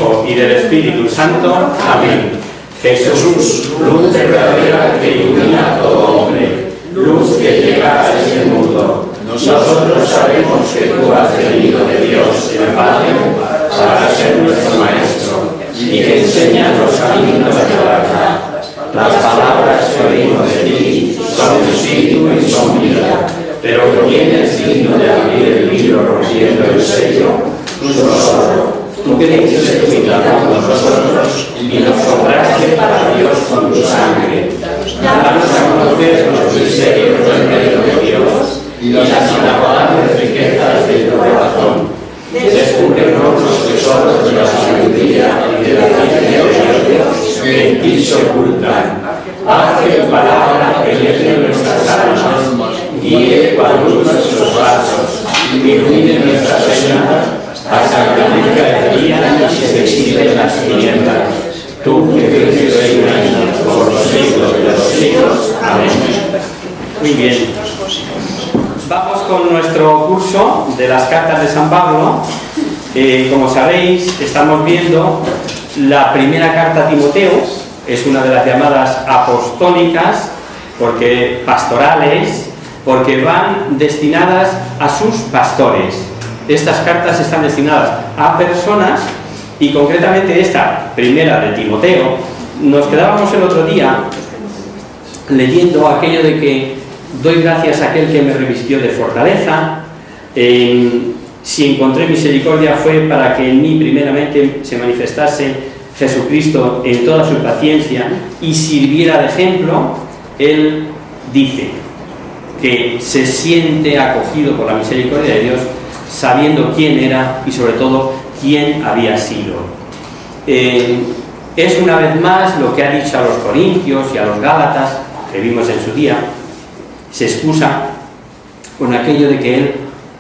Hijo y del Espíritu Santo. Amén. Jesús, luz verdadera que ilumina a todo hombre, luz que llega a este mundo. Nosotros sabemos que tú has venido de Dios, el Padre, para ser nuestro Maestro y que enseñas los caminos de la verdad. Las palabras que oímos de ti son espíritu y son vida, pero que vienes digno de abrir el libro rompiendo el sello, tú solo. Tú que dices cuidar con nosotros y nos compraste para Dios con tu sangre. Danos a conocer los misterios del reino de Dios y las inagotables riquezas de tu corazón. Descúbrenos los tesoros de la sabiduría y de la ciencia de Dios que en ti se ocultan. Haz que tu palabra penetre nuestras almas, guíe cual luz nuestros pasos, ilumine nuestras sendas, hasta que luzca el día y se disipen las tinieblas. Tú que vives y reinas por los siglos de los siglos. Amén. Muy bien. Vamos con nuestro curso de las cartas de San Pablo. Como sabéis, estamos viendo la primera carta a Timoteo. Es una de las llamadas apostólicas, porque pastorales, porque van destinadas a sus pastores. Estas cartas están destinadas a personas y concretamente esta primera de Timoteo, nos quedábamos el otro día leyendo aquello de que doy gracias a aquel que me revistió de fortaleza, si encontré misericordia fue para que en mí primeramente se manifestase Jesucristo en toda su paciencia y sirviera de ejemplo. Él dice que se siente acogido por la misericordia de Dios, sabiendo quién era y sobre todo quién había sido. Es una vez más lo que ha dicho a los corintios y a los gálatas, que vimos en su día. Se excusa con aquello de que él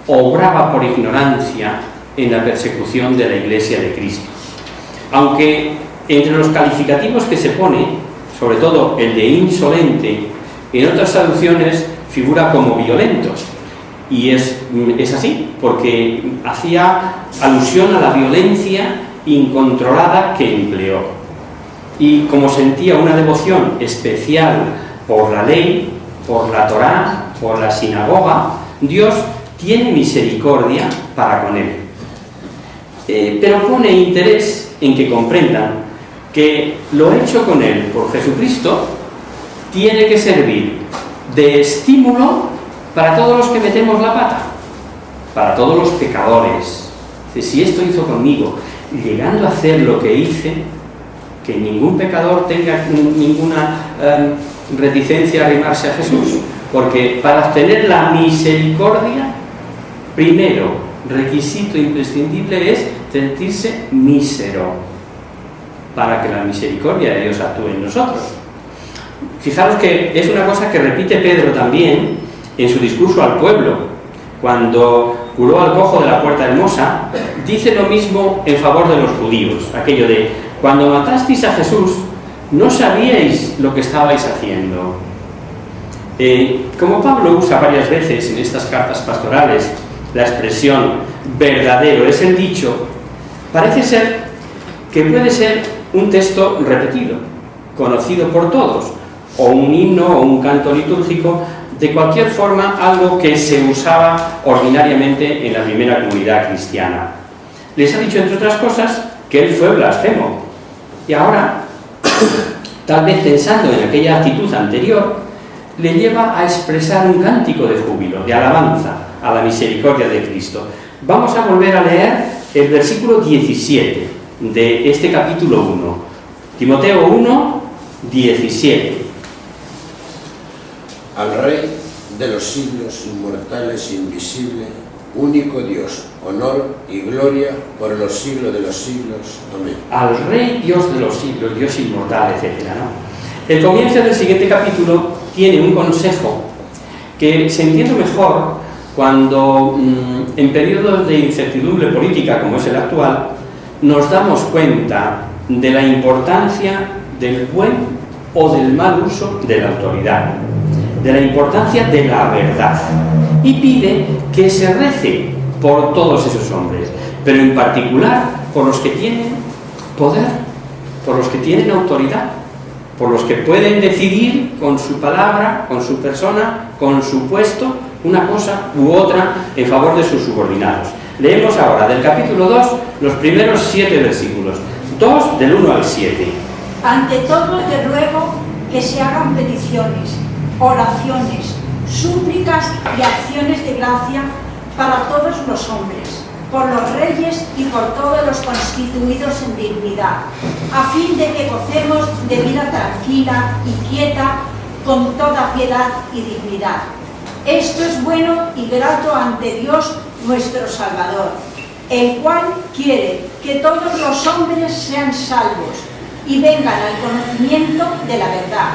obraba por ignorancia en la persecución de la Iglesia de Cristo. Aunque entre los calificativos que se pone, sobre todo el de insolente, en otras traducciones figura como violento. Y es así, porque hacía alusión a la violencia incontrolada que empleó. Y como sentía una devoción especial por la ley, por la Torá, por la sinagoga, Dios tiene misericordia para con él. Pero pone interés en que comprendan que lo hecho con él por Jesucristo tiene que servir de estímulo para todos los que metemos la pata, para todos los pecadores. Si esto hizo conmigo, llegando a hacer lo que hice, que ningún pecador tenga ninguna reticencia a arrimarse a Jesús, porque para obtener la misericordia, primero, requisito imprescindible es sentirse mísero, para que la misericordia de Dios actúe en nosotros. Fijaros que es una cosa que repite Pedro también en su discurso al pueblo, cuando curó al cojo de la puerta hermosa, dice lo mismo en favor de los judíos, aquello de, cuando matasteis a Jesús, no sabíais lo que estabais haciendo. Como Pablo usa varias veces en estas cartas pastorales la expresión verdadero, es el dicho, parece ser que puede ser un texto repetido, conocido por todos, o un himno o un canto litúrgico, de cualquier forma algo que se usaba ordinariamente en la primera comunidad cristiana. Les ha dicho, entre otras cosas, que él fue blasfemo. Y ahora, tal vez pensando en aquella actitud anterior, le lleva a expresar un cántico de júbilo, de alabanza a la misericordia de Cristo. Vamos a volver a leer el versículo 17 de este capítulo 1. Timoteo 1, 17. Al Rey de los siglos, inmortales, invisible, único Dios, honor y gloria por los siglos de los siglos. Amén. Al Rey Dios de los siglos, Dios inmortal, etc., ¿no? El comienzo del siguiente capítulo tiene un consejo que se entiende mejor cuando, en periodos de incertidumbre política como es el actual, nos damos cuenta de la importancia del buen o del mal uso de la autoridad, de la importancia de la verdad, y pide que se rece por todos esos hombres, pero en particular por los que tienen poder, por los que tienen autoridad, por los que pueden decidir con su palabra, con su persona, con su puesto, una cosa u otra en favor de sus subordinados. Leemos ahora del capítulo 2 los primeros 7 versículos, 2 del 1 al 7. Ante todo te ruego que se hagan peticiones, oraciones, súplicas y acciones de gracia para todos los hombres, por los reyes y por todos los constituidos en dignidad, a fin de que gocemos de vida tranquila y quieta, con toda piedad y dignidad. Esto es bueno y grato ante Dios nuestro Salvador, el cual quiere que todos los hombres sean salvos y vengan al conocimiento de la verdad.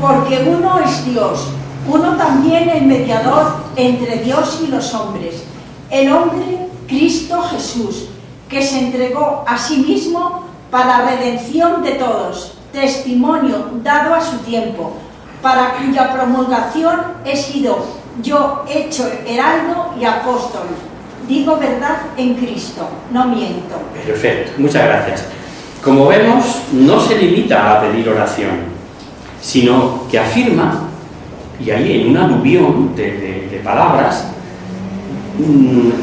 Porque uno es Dios, uno también el mediador entre Dios y los hombres, el hombre Cristo Jesús, que se entregó a sí mismo para redención de todos, testimonio dado a su tiempo, para cuya promulgación he sido yo hecho heraldo y apóstol. Digo verdad en Cristo, no miento. Perfecto, muchas gracias. Como vemos, no se limita a pedir oración, sino que afirma, y ahí en un aluvión de palabras,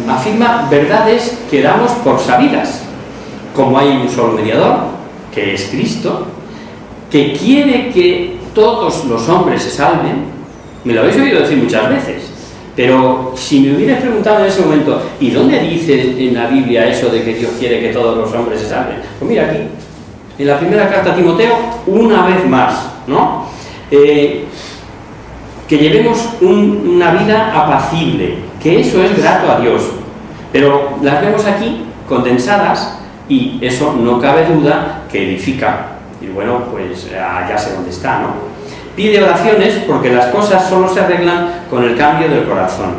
afirma verdades que damos por sabidas, como hay un solo mediador, que es Cristo, que quiere que todos los hombres se salven. Me lo habéis oído decir muchas veces, pero si me hubierais preguntado en ese momento, ¿y dónde dice en la Biblia eso de que Dios quiere que todos los hombres se salven? Pues mira aquí, en la primera carta a Timoteo, una vez más, ¿no? Que llevemos una vida apacible, que eso es grato a Dios, pero las vemos aquí condensadas y eso no cabe duda que edifica. Y bueno, pues ya sé dónde está, ¿no? Pide oraciones porque las cosas solo se arreglan con el cambio del corazón.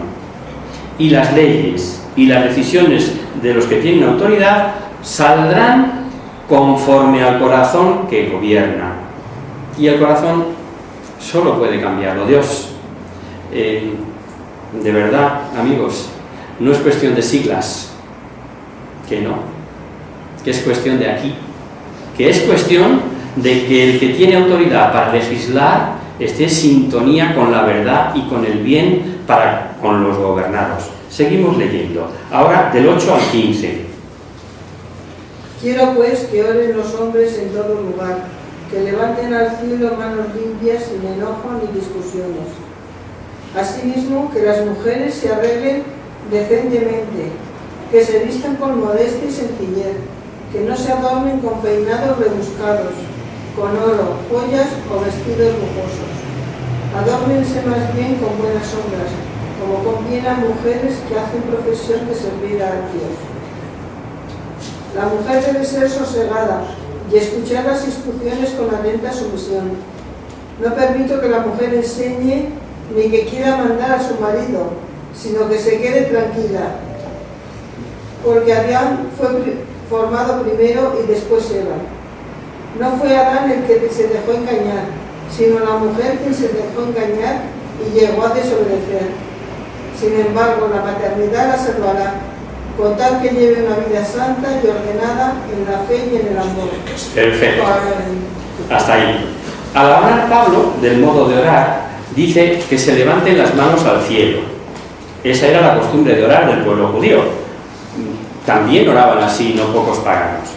Y las leyes y las decisiones de los que tienen autoridad saldrán conforme al corazón que gobierna. Y el corazón solo puede cambiarlo Dios. De verdad, amigos, no es cuestión de siglas, que no, que es cuestión de aquí, que es cuestión de que el que tiene autoridad para legislar esté en sintonía con la verdad y con el bien con los gobernados. Seguimos leyendo, ahora del 8 al 15. Quiero pues que oren los hombres en todo lugar, que levanten al cielo manos limpias, sin enojo ni discusiones. Asimismo, que las mujeres se arreglen decentemente, que se vistan con modestia y sencillez, que no se adornen con peinados rebuscados, con oro, joyas o vestidos lujosos. Adórnense más bien con buenas obras, como conviene a mujeres que hacen profesión de servir a Dios. La mujer debe ser sosegada y escuchar las instrucciones con atenta sumisión. No permito que la mujer enseñe ni que quiera mandar a su marido, sino que se quede tranquila, porque Adán fue formado primero y después Eva. No fue Adán el que se dejó engañar, sino la mujer quien se dejó engañar y llegó a desobedecer. Sin embargo, la maternidad la salvará, con tal que lleve una vida santa y ordenada en la fe y en el amor. Perfecto. Hasta ahí. Al hablar Pablo del modo de orar, dice que se levanten las manos al cielo. Esa era la costumbre de orar del pueblo judío. También oraban así, no pocos paganos.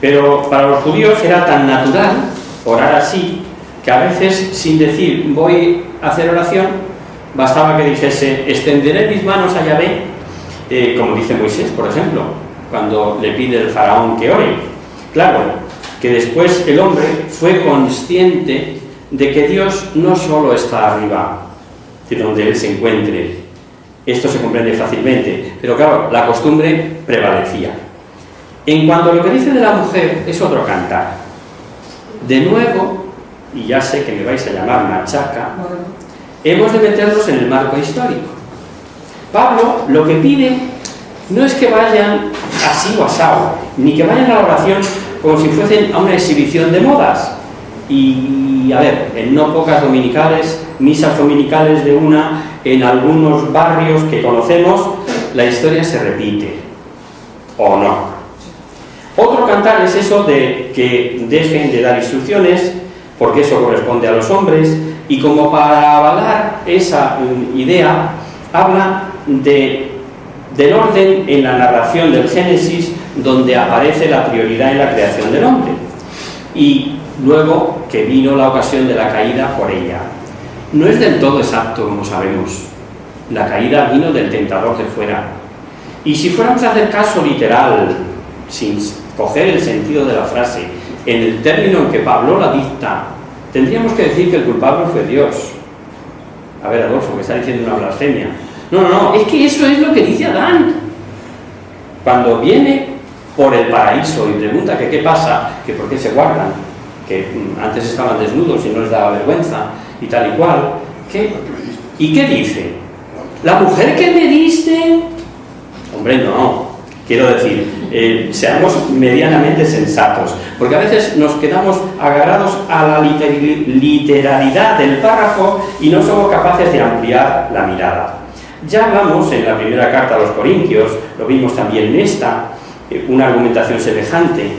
Pero para los judíos era tan natural orar así, que a veces, sin decir voy a hacer oración, bastaba que dijese extenderé mis manos a Yahvé, como dice Moisés, por ejemplo, cuando le pide el faraón que ore. Claro, que después el hombre fue consciente de que Dios no solo está arriba, de donde Él se encuentre. Esto se comprende fácilmente, pero claro, la costumbre prevalecía. En cuanto a lo que dice de la mujer, es otro cantar. De nuevo, y ya sé que me vais a llamar machaca, hemos de meternos en el marco histórico. Pablo lo que pide no es que vayan así o asado, ni que vayan a la oración como si fuesen a una exhibición de modas. Y a ver, en no pocas dominicales, misas dominicales de una, en algunos barrios que conocemos, la historia se repite, ¿o no? Otro cantar es eso de que dejen de dar instrucciones, porque eso corresponde a los hombres, y como para avalar esa idea, habla del orden en la narración del Génesis, donde aparece la prioridad en la creación del hombre, y luego que vino la ocasión de la caída por ella. No es del todo exacto, como sabemos. La caída vino del tentador de fuera. Y si fuéramos a hacer caso literal, sin coger el sentido de la frase, en el término en que Pablo la dicta, tendríamos que decir que el culpable fue Dios. A ver, Adolfo, que está diciendo una blasfemia. No, es que eso es lo que dice Adán. Cuando viene por el paraíso y pregunta que qué pasa, que por qué se guardan, que antes estaban desnudos y no les daba vergüenza, y tal y cual, ¿y qué dice? ¿La mujer que me diste? Hombre, no. Quiero decir, seamos medianamente sensatos, porque a veces nos quedamos agarrados a la literalidad del párrafo y no somos capaces de ampliar la mirada. Ya hablamos en la primera carta a los Corintios, lo vimos también en esta, una argumentación semejante.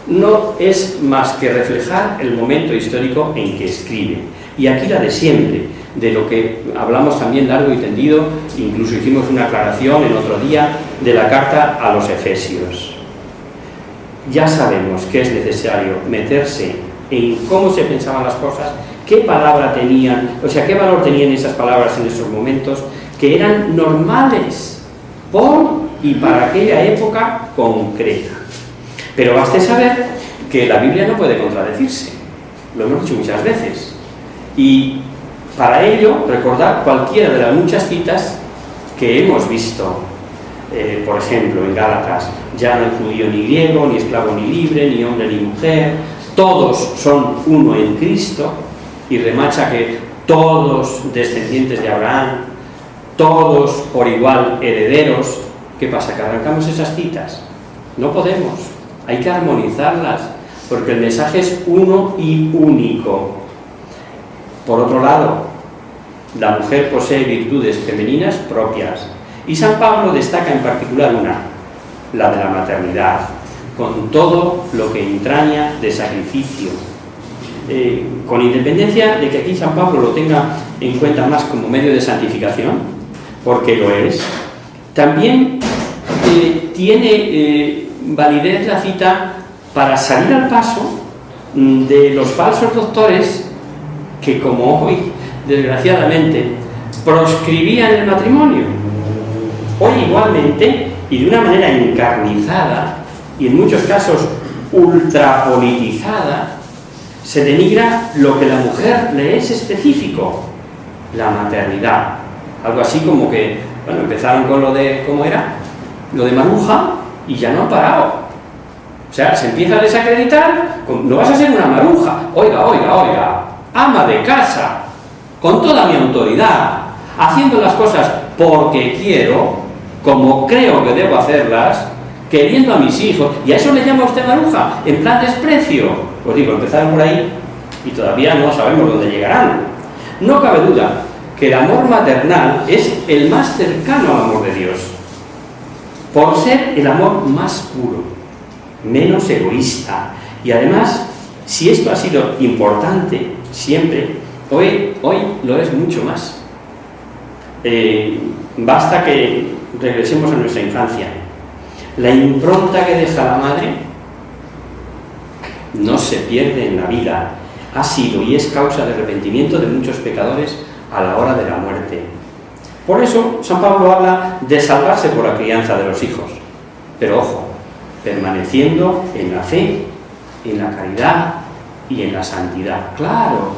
No es más que reflejar el momento histórico en que escribe. Y aquí la de siempre, de lo que hablamos también largo y tendido, incluso hicimos una aclaración en otro día, de la carta a los Efesios. Ya sabemos que es necesario meterse en cómo se pensaban las cosas, qué palabra tenían, o sea, qué valor tenían esas palabras en esos momentos, que eran normales por y para aquella época concreta. Pero baste saber que la Biblia no puede contradecirse, lo hemos dicho muchas veces, y para ello recordar cualquiera de las muchas citas que hemos visto, por ejemplo en Gálatas: ya no hay judío ni griego, ni esclavo ni libre, ni hombre ni mujer, todos son uno en Cristo, y remacha que todos descendientes de Abraham, todos por igual herederos. ¿Qué pasa? ¿Que arrancamos esas citas? No podemos, hay que armonizarlas, porque el mensaje es uno y único. Por otro lado, la mujer posee virtudes femeninas propias, y San Pablo destaca en particular una, la de la maternidad, con todo lo que entraña de sacrificio. Con independencia de que aquí San Pablo lo tenga en cuenta más como medio de santificación, porque lo es, también tiene validez la cita para salir al paso de los falsos doctores que, como hoy, desgraciadamente, proscribían el matrimonio. Hoy igualmente, y de una manera encarnizada, y en muchos casos ultrapolitizada, se denigra lo que a la mujer le es específico, la maternidad. Algo así como que, bueno, empezaron con lo de, ¿cómo era? Lo de maruja, y ya no han parado. O sea, se empieza a desacreditar, no vas a ser una maruja, oiga, ama de casa, con toda mi autoridad, haciendo las cosas porque quiero, como creo que debo hacerlas, queriendo a mis hijos. ¿Y a eso le llama usted maruja? En plan desprecio. Pues digo, empezaron por ahí y todavía no sabemos dónde llegarán. No cabe duda que el amor maternal es el más cercano al amor de Dios, por ser el amor más puro, menos egoísta. Y además, si esto ha sido importante siempre, hoy lo es mucho más. Basta que regresemos a nuestra infancia. La impronta que deja la madre no se pierde en la vida. Ha sido y es causa de arrepentimiento de muchos pecadores a la hora de la muerte. Por eso San Pablo habla de salvarse por la crianza de los hijos, pero ojo, permaneciendo en la fe, en la caridad y en la santidad. Claro,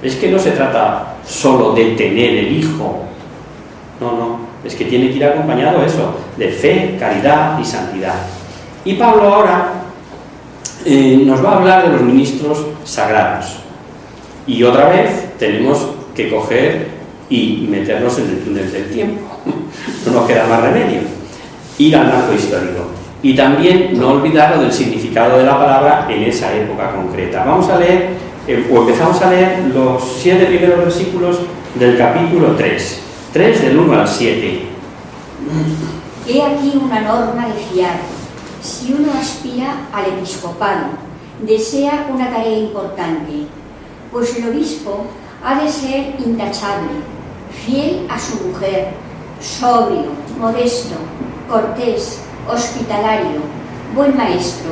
es que no se trata solo de tener el hijo, no, es que tiene que ir acompañado eso, de fe, caridad y santidad. Y Pablo ahora nos va a hablar de los ministros sagrados. Y otra vez tenemos que coger y meternos en el túnel del tiempo. No nos queda más remedio. Ir al marco histórico. Y también no olvidar lo del significado de la palabra en esa época concreta. Vamos a leer, o empezamos a leer los 7 primeros versículos del capítulo 3. 3 del 1 al 7. He aquí una norma de fiar. Si uno aspira al episcopado, desea una tarea importante, pues el obispo ha de ser intachable, fiel a su mujer, sobrio, modesto, cortés, hospitalario, buen maestro,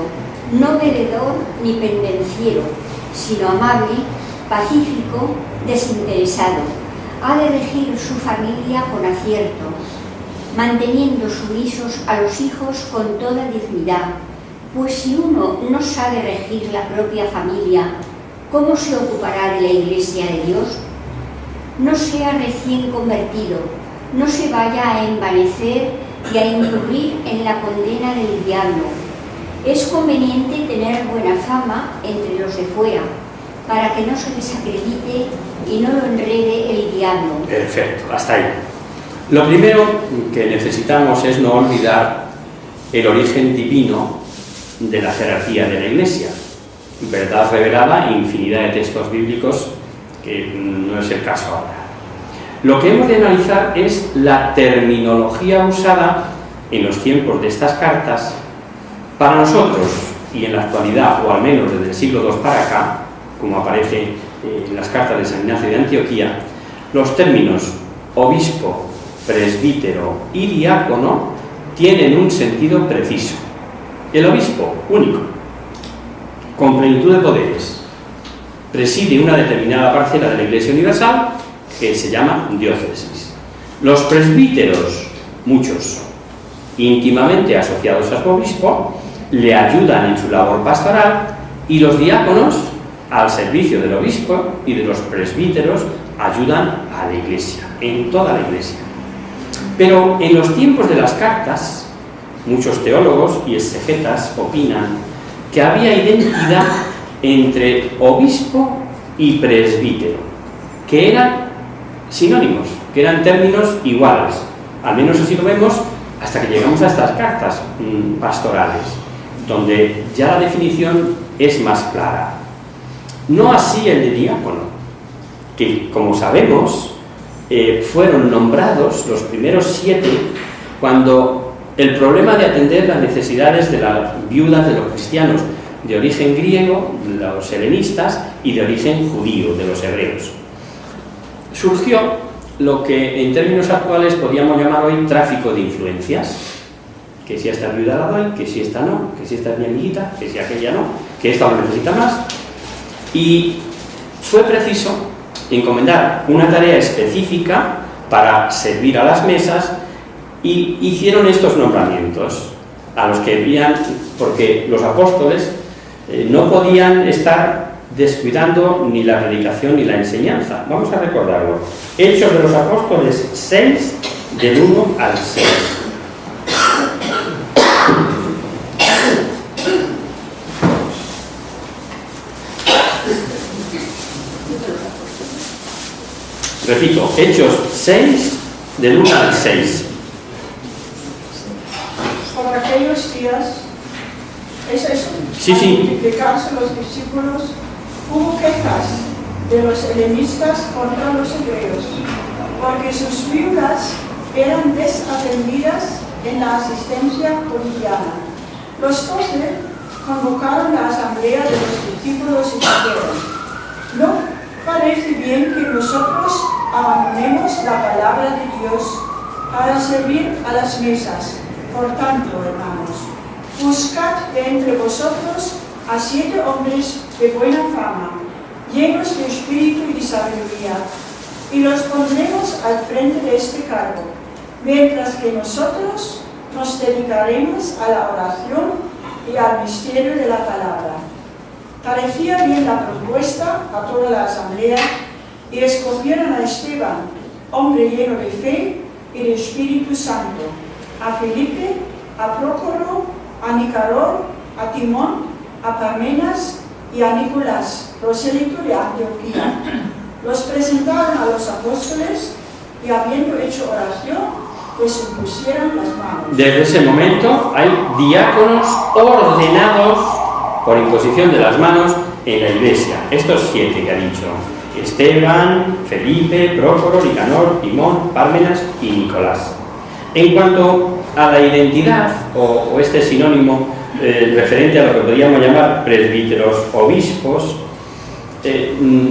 no bebedor ni pendenciero, sino amable, pacífico, desinteresado. Ha de regir su familia con acierto, manteniendo sumisos a los hijos con toda dignidad, pues si uno no sabe regir la propia familia, ¿cómo se ocupará de la Iglesia de Dios? No sea recién convertido, no se vaya a envanecer y a incurrir en la condena del diablo. Es conveniente tener buena fama entre los de fuera, para que no se desacredite y no lo enrede el diablo. Perfecto, hasta ahí. Lo primero que necesitamos es no olvidar el origen divino de la jerarquía de la Iglesia. Verdad revelada, infinidad de textos bíblicos, que no es el caso ahora. Lo que hemos de analizar es la terminología usada en los tiempos de estas cartas para nosotros, y en la actualidad, o al menos desde el siglo II para acá, como aparece en las cartas de San Ignacio de Antioquía, los términos obispo, presbítero y diácono tienen un sentido preciso. El obispo, único, con plenitud de poderes, preside una determinada parcela de la Iglesia Universal que se llama diócesis. Los presbíteros, muchos, íntimamente asociados a su obispo, le ayudan en su labor pastoral, y los diáconos, al servicio del obispo y de los presbíteros, ayudan a la Iglesia, en toda la Iglesia. Pero en los tiempos de las cartas, muchos teólogos y exegetas opinan que había identidad entre obispo y presbítero, que eran sinónimos, que eran términos iguales. Al menos así lo vemos hasta que llegamos a estas cartas pastorales, donde ya la definición es más clara. No así el de diácono, que, como sabemos, fueron nombrados los primeros 7 cuando el problema de atender las necesidades de las viudas de los cristianos de origen griego, los helenistas, y de origen judío, de los hebreos, surgió lo que en términos actuales podríamos llamar hoy tráfico de influencias. Que si esta viuda la doy, que si esta no, que si esta es mi amiguita, que si aquella no, que esta lo necesita más. Y fue preciso encomendar una tarea específica para servir a las mesas, y hicieron estos nombramientos a los que envían, porque los apóstoles no podían estar descuidando ni la predicación ni la enseñanza. Vamos a recordarlo. Hechos de los Apóstoles 6, del 1 al 6. Repito, Hechos 6, del 1 al 6. Por aquellos días, Sí. al multiplicarse los discípulos, hubo quejas de los helenistas contra los hebreos, porque sus viudas eran desatendidas en la asistencia cotidiana. Los 12 convocaron la asamblea de los discípulos y dijeron: ¿no parece bien que nosotros abandonemos la palabra de Dios para servir a las mesas? Por tanto, hermanos, buscad de entre vosotros a 7 hombres de buena fama, llenos de espíritu y de sabiduría, y los pondremos al frente de este cargo, mientras que nosotros nos dedicaremos a la oración y al misterio de la palabra. Parecía bien la propuesta a toda la asamblea, y escogieron a Esteban, hombre lleno de fe y de Espíritu Santo, a Felipe, a Prócoro, a Nicanor, a Timón, a Parmenas y a Nicolás, prosélito de Antioquía. Los presentaron a los apóstoles, y habiendo hecho oración, pues impusieron las manos. Desde ese momento hay diáconos ordenados por imposición de las manos en la Iglesia. Estos 7 que ha dicho: Esteban, Felipe, Prócoro, Nicanor, Timón, Pármenas y Nicolás. En cuanto a la identidad o este sinónimo referente a lo que podríamos llamar presbíteros obispos,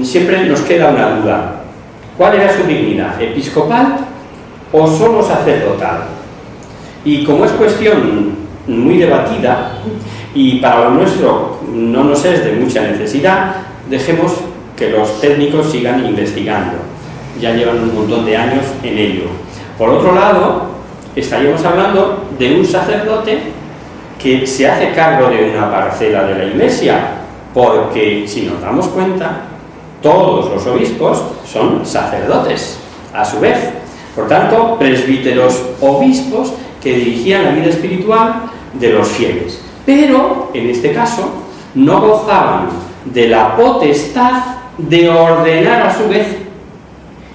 siempre nos queda una duda. ¿Cuál era su dignidad? ¿Episcopal o solo sacerdotal? Y como es cuestión muy debatida y para lo nuestro no nos es de mucha necesidad, dejemos que los técnicos sigan investigando. Ya llevan un montón de años en ello. Por otro lado, estaríamos hablando de un sacerdote que se hace cargo de una parcela de la Iglesia, porque si nos damos cuenta, todos los obispos son sacerdotes, a su vez. Por tanto, presbíteros obispos que dirigían la vida espiritual de los fieles. Pero, en este caso, no gozaban de la potestad de ordenar a su vez,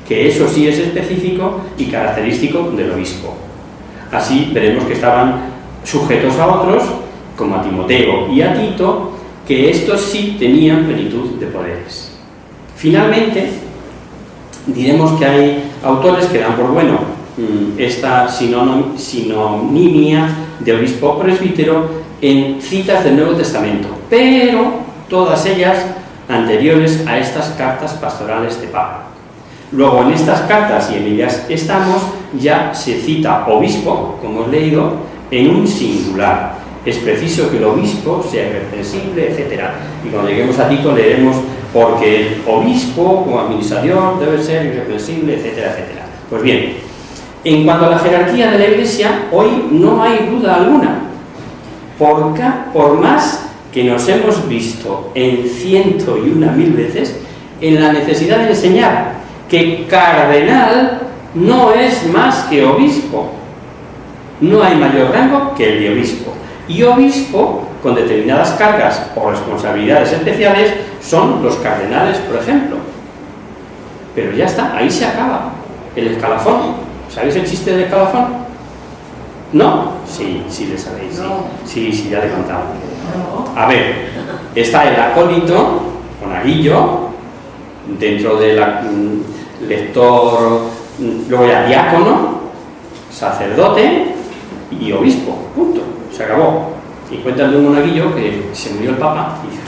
que eso sí es específico y característico del obispo. Así veremos que estaban sujetos a otros, como a Timoteo y a Tito, que estos sí tenían plenitud de poderes. Finalmente, diremos que hay autores que dan por bueno esta sinonimia de obispo presbítero en citas del Nuevo Testamento, pero todas ellas anteriores a estas cartas pastorales de Pablo. Luego, en estas cartas, y en ellas estamos, ya se cita obispo, como hemos leído, en un singular. Es preciso que el obispo sea irreprensible, etc. Y cuando lleguemos a Tito leeremos porque el obispo como administrador debe ser irreprensible, etcétera, etcétera. Pues bien, en cuanto a la jerarquía de la Iglesia, hoy no hay duda alguna. Por más que nos hemos visto en 101.000 veces en la necesidad de enseñar que cardenal no es más que obispo. No hay mayor rango que el de obispo. Y obispo, con determinadas cargas o responsabilidades especiales, son los cardenales, por ejemplo. Pero ya está, ahí se acaba el escalafón. ¿Sabéis el chiste del escalafón? ¿No? Sí, sí le sabéis. No. Sí, ya le he contado. A ver, está el acólito, monaguillo, dentro del lector, luego ya diácono, sacerdote y obispo, punto, se acabó. Y cuentan de un monaguillo que se murió el Papa y dice,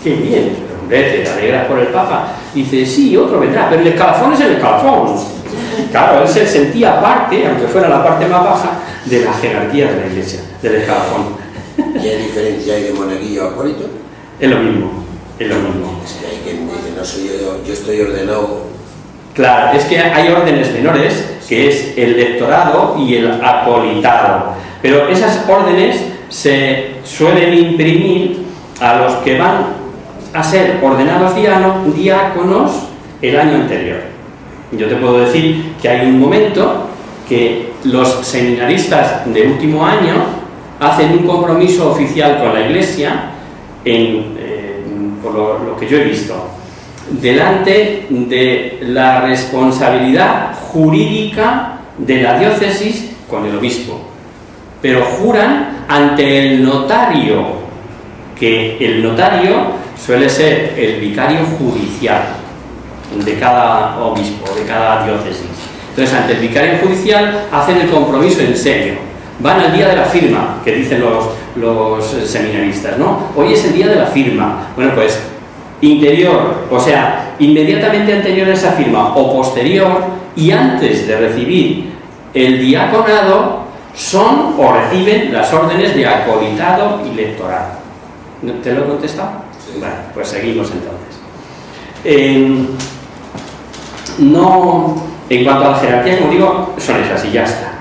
qué bien, hombre, te alegras por el Papa. Y dice, sí, otro vendrá, pero el escalafón es el escalafón. Claro, él se sentía parte, aunque fuera la parte más baja, de la jerarquía de la Iglesia, del escalafón. ¿Qué diferencia hay de monaguillo a acólito? Es lo mismo, es lo mismo. Es que hay quien dice, no soy yo estoy ordenado. Claro, es que hay órdenes menores, que es el lectorado y el acolitado. Pero esas órdenes se suelen imprimir a los que van a ser ordenados diáconos el año anterior. Yo te puedo decir que hay un momento que los seminaristas de último año hacen un compromiso oficial con la Iglesia, por lo que yo he visto, delante de la responsabilidad jurídica de la diócesis con el obispo, pero juran ante el notario, que el notario suele ser el vicario judicial de cada obispo, de cada diócesis. Entonces, ante el vicario judicial hacen el compromiso en serio. Van al día de la firma, que dicen los seminaristas, ¿no? Hoy es el día de la firma. Bueno, pues interior, o sea, inmediatamente anterior a esa firma o posterior y antes de recibir el diaconado, son o reciben las órdenes de acolitado y lectorado. ¿Te lo he contestado? Sí. Bueno, pues seguimos entonces. En cuanto a la jerarquía, como digo, son esas y ya está.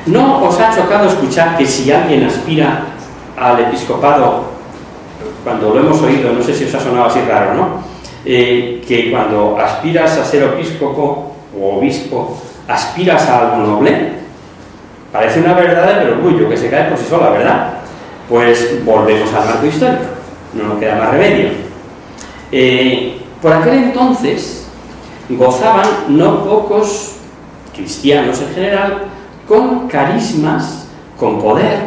¿No os ha chocado escuchar que si alguien aspira al episcopado, cuando lo hemos oído, no sé si os ha sonado así raro, ¿no? Que cuando aspiras a ser episcopo o obispo, aspiras a algo noble? Parece una verdad de perogrullo que se cae por sí sola, ¿verdad? Pues volvemos al marco histórico, no nos queda más remedio. Por aquel entonces gozaban no pocos cristianos en general con carismas, con poder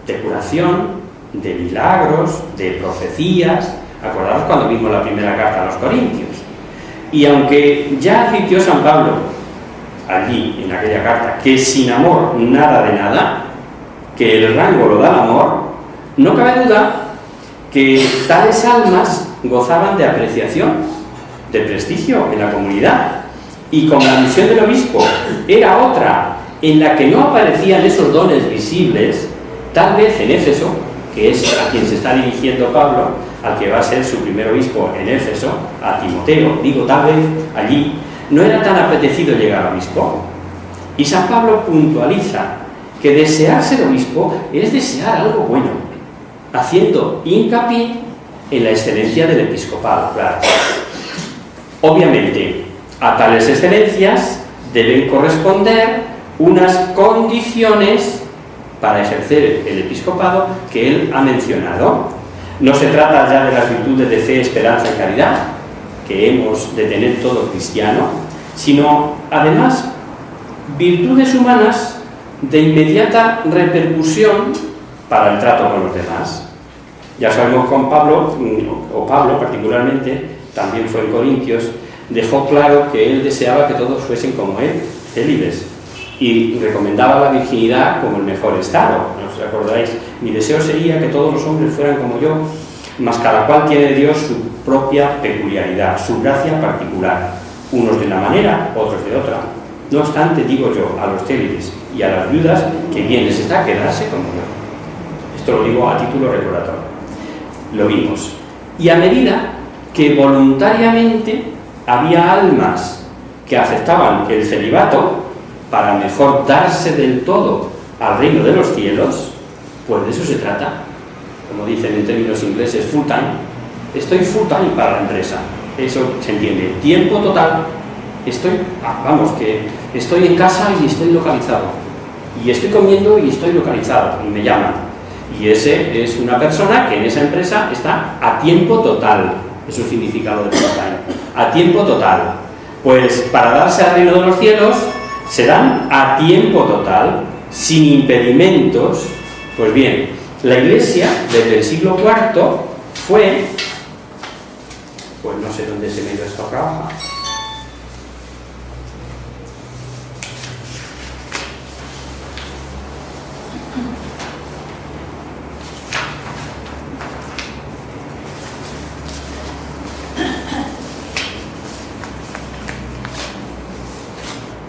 de curación, de milagros, de profecías. Acordaros cuando vimos la primera carta a los Corintios. Y aunque ya advirtió San Pablo allí en aquella carta que sin amor nada de nada, que el rango lo da el amor, No cabe duda que tales almas gozaban de apreciación, de prestigio en la comunidad, y como la misión del obispo era otra en la que no aparecían esos dones visibles, tal vez en Éfeso, que es a quien se está dirigiendo Pablo, al que va a ser su primer obispo en Éfeso, a Timoteo, digo tal vez allí, no era tan apetecido llegar a obispo. Y San Pablo puntualiza que desear ser obispo es desear algo bueno, haciendo hincapié en la excelencia del episcopado, claro. Obviamente, a tales excelencias deben corresponder unas condiciones para ejercer el episcopado que él ha mencionado. No se trata ya de las virtudes de fe, esperanza y caridad, que hemos de tener todo cristiano, sino, además, virtudes humanas de inmediata repercusión para el trato con los demás. Ya sabemos con Pablo, o Pablo particularmente, también fue en Corintios, dejó claro que él deseaba que todos fuesen como él, célibes, y recomendaba la virginidad como el mejor estado. ¿No os acordáis? Mi deseo sería que todos los hombres fueran como yo, mas cada cual tiene de Dios su propia peculiaridad, su gracia particular, unos de una manera, otros de otra. No obstante, digo yo, a los célibes y a las viudas, que bien les está quedarse como yo. Esto lo digo a título recordatorio. Lo vimos. Y a medida que voluntariamente había almas que aceptaban el celibato para mejor darse del todo al reino de los cielos, pues de eso se trata. Como dicen en términos ingleses, full time. Estoy full time para la empresa. Eso se entiende. Tiempo total. Estoy en casa y estoy localizado. Y estoy comiendo y estoy localizado. Y me llaman. Y ese es una persona que en esa empresa está a tiempo total. Eso es el significado de full time. A tiempo total. Pues para darse al reino de los cielos se dan a tiempo total, sin impedimentos. Pues bien, la Iglesia desde el siglo IV fue, pues no sé dónde se me dio esta hoja,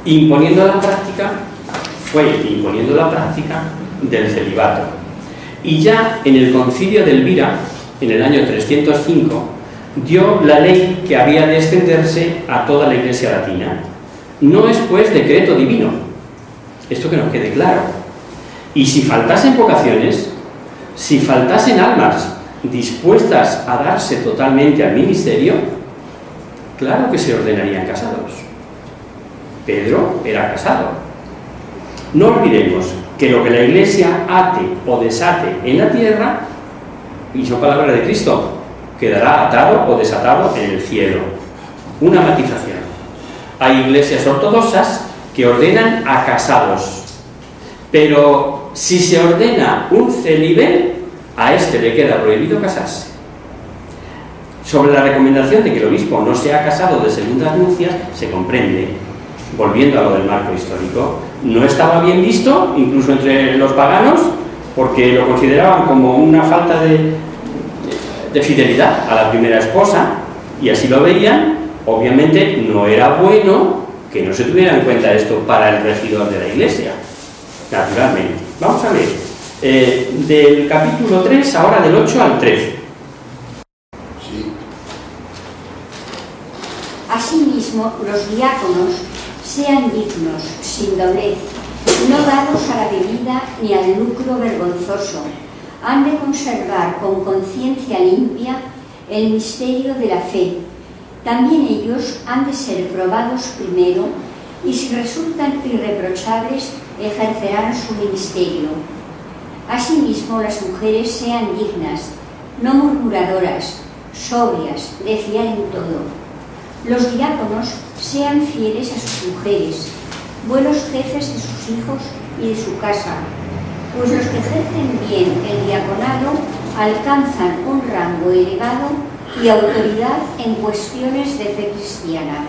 imponiendo la práctica del celibato. Y ya en el concilio de Elvira, en el año 305, dio la ley que había de extenderse a toda la Iglesia latina. No es pues decreto divino, esto que nos quede claro. Y si faltasen vocaciones, si faltasen almas dispuestas a darse totalmente al ministerio, claro que se ordenarían casados. Pedro era casado. No olvidemos que lo que la Iglesia ate o desate en la tierra, y son palabras de Cristo, quedará atado o desatado en el cielo. Una matización. Hay iglesias ortodoxas que ordenan a casados, pero si se ordena un célibe, a este le queda prohibido casarse. Sobre la recomendación de que el obispo no sea casado de segundas nupcias, se comprende, volviendo a lo del marco histórico, no estaba bien visto, incluso entre los paganos, porque lo consideraban como una falta de fidelidad a la primera esposa, y así lo veían. Obviamente no era bueno que no se tuviera en cuenta esto para el regidor de la Iglesia, naturalmente. Vamos a ver, del capítulo 3, ahora del 8 al 13. Sí. Asimismo, los diáconos sean dignos, sin doblez, no dados a la bebida ni al lucro vergonzoso. Han de conservar con conciencia limpia el misterio de la fe. También ellos han de ser probados primero y si resultan irreprochables ejercerán su ministerio. Asimismo, las mujeres sean dignas, no murmuradoras, sobrias, de fiar en todo. Los diáconos sean fieles a sus mujeres, buenos jefes de sus hijos y de su casa, pues los que ejercen bien el diaconado alcanzan un rango elevado y autoridad en cuestiones de fe cristiana.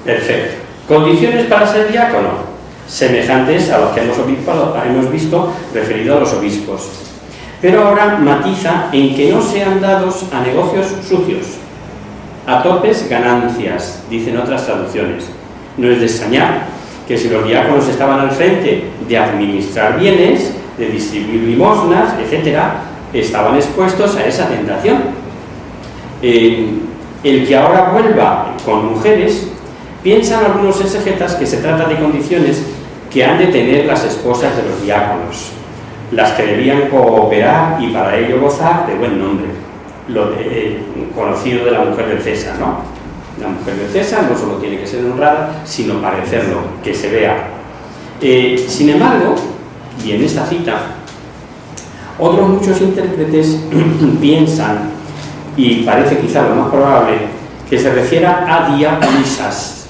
Perfecto. Condiciones para ser diácono, semejantes a los que hemos visto referido a los obispos. pero ahora matiza en que no sean dados a negocios sucios, a topes ganancias, dicen otras traducciones. No es de extrañar que si los diáconos estaban al frente de administrar bienes, de distribuir limosnas, etc., estaban expuestos a esa tentación. El que ahora vuelva con mujeres, piensan algunos exegetas que se trata de condiciones que han de tener las esposas de los diáconos, las que debían cooperar y para ello gozar de buen nombre, lo conocido de la mujer del César, ¿no? La mujer del César no solo tiene que ser honrada, sino parecerlo, que se vea. Sin embargo, y en esta cita, otros muchos intérpretes piensan, y parece quizá lo más probable, que se refiera a diaconisas.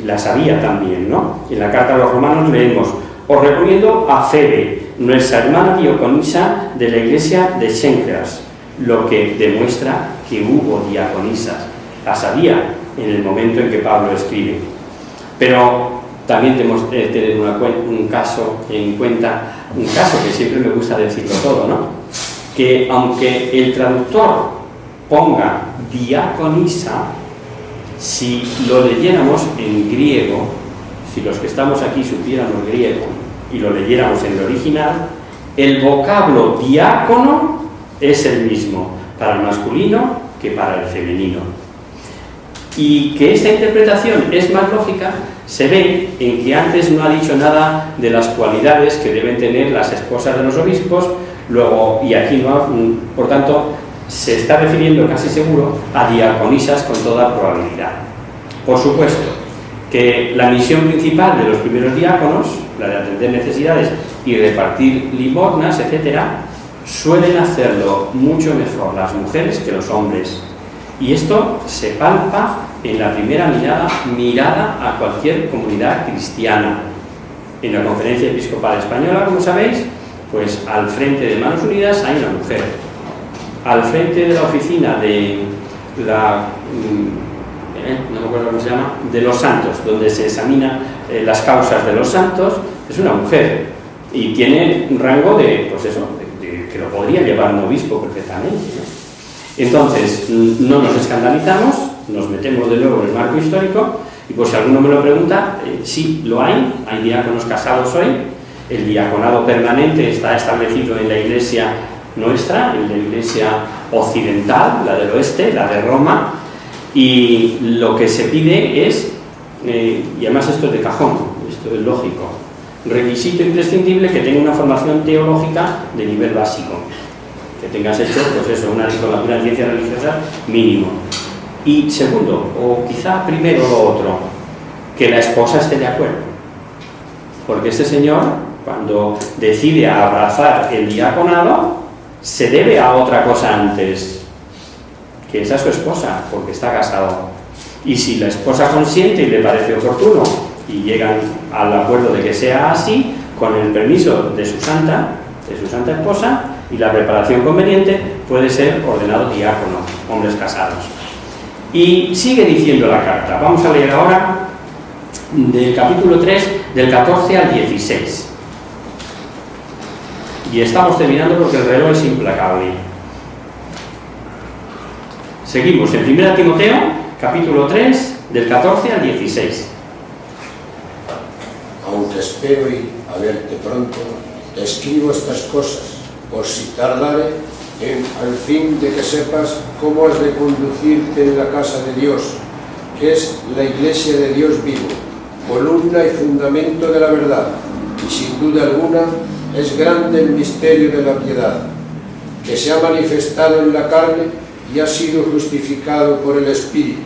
Las había también, ¿no? En la carta a los romanos leemos: os recomiendo a Febe, nuestra hermana diaconisa de la iglesia de Chencreas, lo que demuestra que hubo diaconisas. Las había en el momento en que Pablo escribe. Pero también tenemos que tener un caso en cuenta, un caso que siempre me gusta decirlo todo, ¿no? Que aunque el traductor ponga diaconisa, si lo leyéramos en griego, si los que estamos aquí supiéramos griego y lo leyéramos en el original, el vocablo diácono es el mismo para el masculino que para el femenino. Y que esta interpretación es más lógica se ve en que antes no ha dicho nada de las cualidades que deben tener las esposas de los obispos, luego, y aquí no, por tanto, se está refiriendo casi seguro a diaconisas con toda probabilidad. Por supuesto que la misión principal de los primeros diáconos, la de atender necesidades y repartir limosnas, etc., suelen hacerlo mucho mejor las mujeres que los hombres. Y esto se palpa en la primera mirada a cualquier comunidad cristiana. En la Conferencia Episcopal Española, como sabéis, pues al frente de Manos Unidas hay una mujer. Al frente de la oficina de la... no me acuerdo cómo se llama, de los santos, donde se examinan las causas de los santos, es una mujer. Y tiene un rango de, pues eso, que lo podría llevar un obispo perfectamente, ¿no? Entonces, no nos escandalizamos, nos metemos de nuevo en el marco histórico, y pues si alguno me lo pregunta, sí, lo hay diáconos casados hoy, el diaconado permanente está establecido en la iglesia nuestra, en la iglesia occidental, la del oeste, la de Roma, y lo que se pide es, y además esto es de cajón, esto es lógico, requisito imprescindible que tenga una formación teológica de nivel básico, que tengas hecho, pues eso, una diplomatura en ciencias religiosas mínimo. Y segundo, o quizá primero lo otro, que la esposa esté de acuerdo. Porque este señor, cuando decide abrazar el diaconado, se debe a otra cosa antes, que es a su esposa, porque está casado. Y si la esposa consiente y le parece oportuno, y llegan al acuerdo de que sea así, con el permiso de su santa esposa, y la preparación conveniente, puede ser ordenado diácono, hombres casados. Y sigue diciendo la carta. Vamos a leer ahora del capítulo 3, del 14 al 16. Y estamos terminando porque el reloj es implacable. Seguimos en 1 Timoteo, capítulo 3, del 14 al 16. Aunque espero ir a verte pronto, te escribo estas cosas, por si tardare, al fin de que sepas cómo has de conducirte en la casa de Dios, que es la iglesia de Dios vivo, columna y fundamento de la verdad, y sin duda alguna es grande el misterio de la piedad, que se ha manifestado en la carne y ha sido justificado por el Espíritu.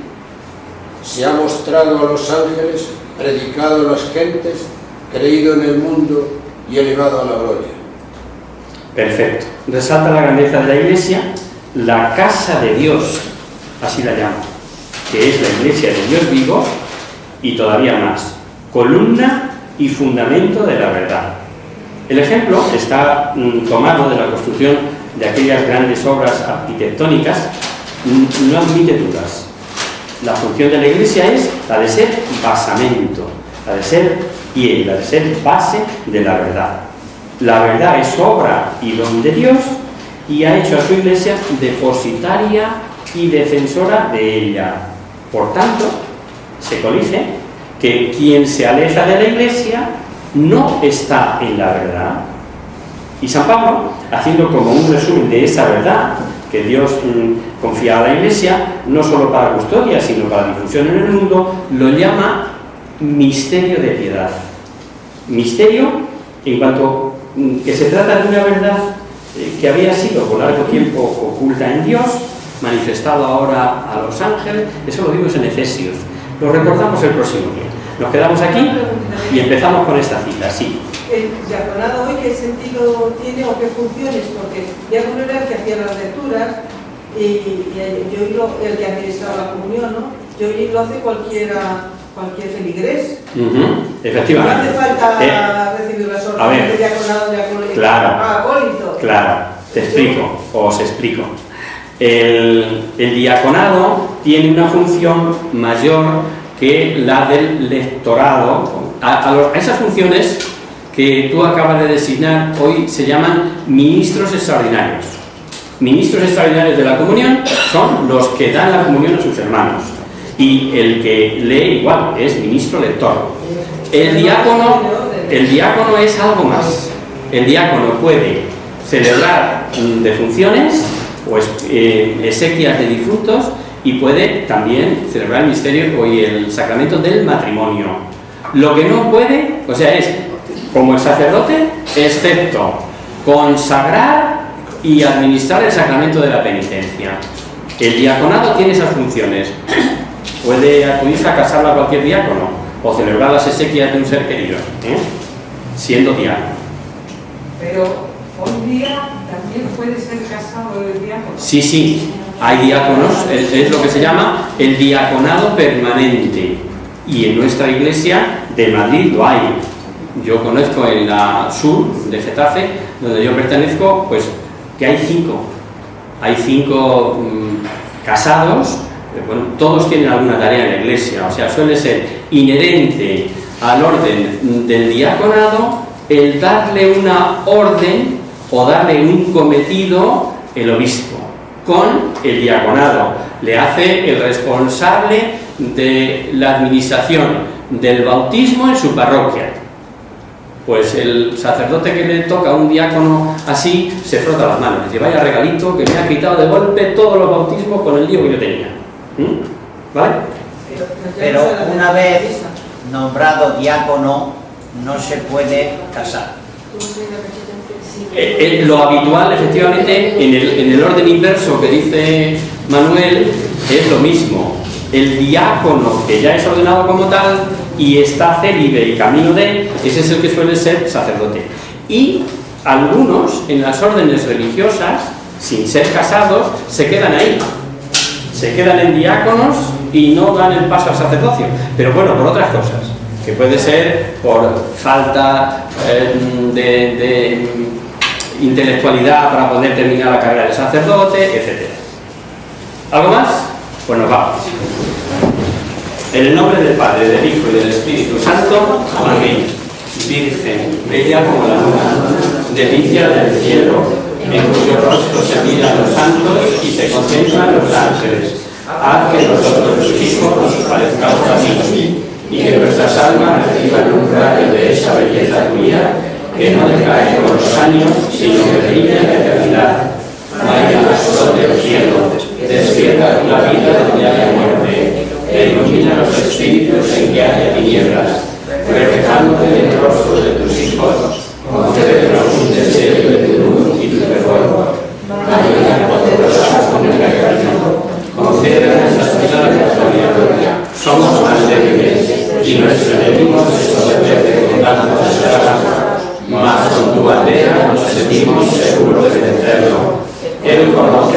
Se ha mostrado a los ángeles, predicado a las gentes, creído en el mundo y elevado a la gloria. Perfecto. Resalta la grandeza de la iglesia, la casa de Dios, así la llama, que es la iglesia de Dios vivo, y todavía más, columna y fundamento de la verdad. El ejemplo está tomado de la construcción de aquellas grandes obras arquitectónicas, no admite dudas. La función de la iglesia es la de ser basamento, la de ser piel, la de ser base de la verdad. La verdad es obra y don de Dios y ha hecho a su Iglesia depositaria y defensora de ella. Por tanto, se conoce que quien se aleja de la Iglesia no está en la verdad. Y San Pablo, haciendo como un resumen de esa verdad que Dios confía a la Iglesia, no solo para custodia, sino para difusión en el mundo, lo llama misterio de piedad. Misterio en cuanto que se trata de una verdad que había sido por largo tiempo oculta en Dios, manifestado ahora a los ángeles. Eso lo vimos en Efesios. Lo recordamos el próximo día. Nos quedamos aquí y empezamos con esta cita. Sí. ¿El diaconado hoy qué sentido tiene o qué funciones? Porque el diácono era el que hacía las lecturas y yo el que administraba la comunión, ¿no? Yo lo hace cualquier feligrés. Efectivamente. No hace falta recibir las órdenes de diaconado, claro, acólito. Claro, os explico. El diaconado tiene una función mayor que la del lectorado. A esas funciones que tú acabas de designar hoy se llaman ministros extraordinarios. Ministros extraordinarios de la comunión son los que dan la comunión a sus hermanos. Y el que lee igual es ministro lector. El diácono es algo más. El diácono puede celebrar defunciones o exequias de difuntos y puede también celebrar el misterio y el sacramento del matrimonio. Lo que no puede, o sea, es como el sacerdote, excepto consagrar y administrar el sacramento de la penitencia. El diaconado tiene esas funciones. Puede acudir a casarla a cualquier diácono o celebrar las exequias de un ser querido, siendo diácono. Pero hoy día también puede ser casado el diácono. Sí, hay diáconos, es lo que se llama el diaconado permanente. Y en nuestra iglesia de Madrid lo hay. Yo conozco en la sur de Getafe, donde yo pertenezco, pues que hay 5. Hay 5 casados. Bueno, todos tienen alguna tarea en la iglesia, o sea, suele ser inherente al orden del diaconado el darle una orden o darle un cometido el obispo con el diaconado. Le hace el responsable de la administración del bautismo en su parroquia. Pues el sacerdote que le toca a un diácono así se frota las manos, dice: vaya regalito que me ha quitado de golpe todos los bautismos con el lío que yo tenía. ¿Vale? Pero una vez nombrado diácono no se puede casar. Lo habitual, efectivamente, en el orden inverso que dice Manuel, es lo mismo. El diácono que ya es ordenado como tal y está célibe y camino de, ese es el que suele ser sacerdote. Y algunos en las órdenes religiosas, sin ser casados, se quedan ahí. Se quedan en diáconos y no dan el paso al sacerdocio. Pero bueno, por otras cosas, que puede ser por falta de intelectualidad para poder terminar la carrera de sacerdote, etc. ¿Algo más? Pues nos vamos. En el nombre del Padre, del Hijo y del Espíritu Santo. Amén. Virgen, bella como la luna, delicia del cielo, en cuyo rostro se miran los santos y se contemplan los ángeles. Haz que nosotros, tus hijos, nos parezcamos a ti, y que nuestras almas reciban un rayo de esa belleza tuya, que no decae con los años, sino que brilla en la eternidad. Vaya sol del cielo, despierta la vida donde haya muerte, e ilumina los espíritus en que haya tinieblas, reflejándote en el rostro de tus hijos, concédenos un deseo de tu luz y tu fervor. María poderosa con el camino, concédenos hasta la gloria. Somos más débiles y nuestro enemigo se sobrepone con tantas estragos, mas con tu bandera nos sentimos seguros de vencerlo. Él conoce